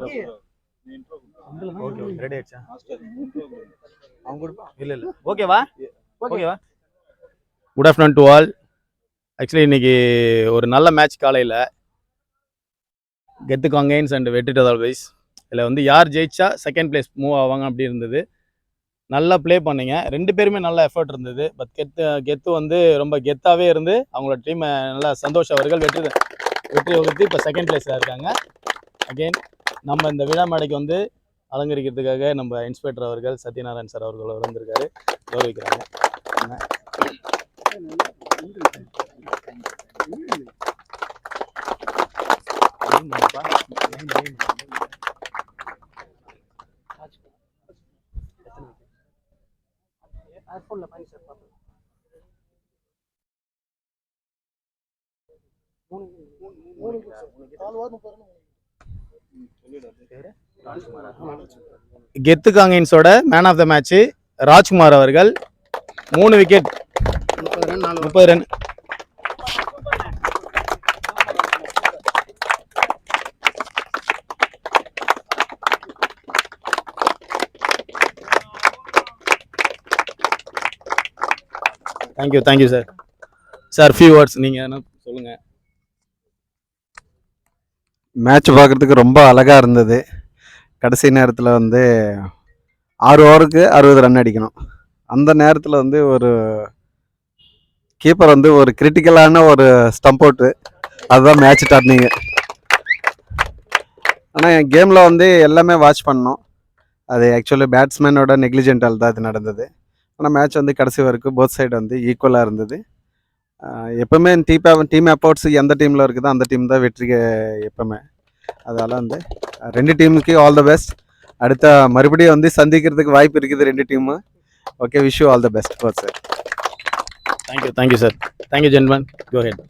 Okay ready ஆயிடுச்சா? இல்ல இல்ல ஓகேவா? ஓகேவா? Good afternoon to all. Actually இன்னைக்கு ஒரு நல்ல மேட்ச் காலையில் கெத்து காங்கேன்ஸ் அண்ட் வெற்றி டதர்வைஸ். இதில் வந்து யார் ஜெயிச்சா செகண்ட் பிளேஸ் மூவ் ஆவாங்க அப்படி இருந்தது. நல்லா ப்ளே பண்ணீங்க, ரெண்டு பேருமே நல்ல எஃபர்ட் இருந்தது. பட் கெத்து வந்து ரொம்ப கெத்தாகவே இருந்து அவங்களோட டீமை நல்லா சந்தோஷ் அவர்கள் வெற்றி வகுத்து இப்போ செகண்ட் பிளேஸில் இருக்காங்க. அகெயின் நம்ம இந்த விழா மேடைக்கு வந்து அலங்கரிக்கிறதுக்காக நம்ம இன்ஸ்பெக்டர் அவர்கள் சத்யநாராயண் சார் அவர்கள் வந்திருக்காரு, கௌரவிக்கிறாங்க. கெத்து காங்கேன்ஸோட man of the match Rajkumar அவர்கள் 3 wicket 30 run. Thank you sir. Sir few words நீங்கள் என்ன சொல்லுங்கள். மேட்ச் பார்க்குறதுக்கு ரொம்ப அழகாக இருந்தது. கடைசி நேரத்தில் வந்து 6 ஓவருக்கு 60 ரன் அடிக்கணும். அந்த நேரத்தில் வந்து ஒரு கீப்பர் வந்து ஒரு கிரிட்டிக்கலான ஒரு ஸ்டம்ப் அவுட்டு, அதுதான் மேட்ச் டர்னிங்கு. ஆனால் என் கேமில் வந்து எல்லாமே வாட்ச் பண்ணோம். அது ஆக்சுவலி பேட்ஸ்மேனோட நெக்லிஜென்டால் தான் இது நடந்தது. ஆனால் மேட்ச் வந்து கடைசி வரைக்கும் போத் சைடு வந்து ஈக்குவலாக இருந்தது. எப்போவுமே டீம் எஃபோர்ட்ஸ் எந்த டீமில் இருக்குதோ அந்த டீம் தான் வெற்றி எப்போவுமே. அதனால் வந்து 2 டீமுக்கு ஆல் த பெஸ்ட். அடுத்த மறுபடியும் வந்து சந்திக்கிறதுக்கு வாய்ப்பு இருக்குது 2 team. Okay, wish you all the best both sir. Thank you sir. Thank you ஜென்மன். Go head.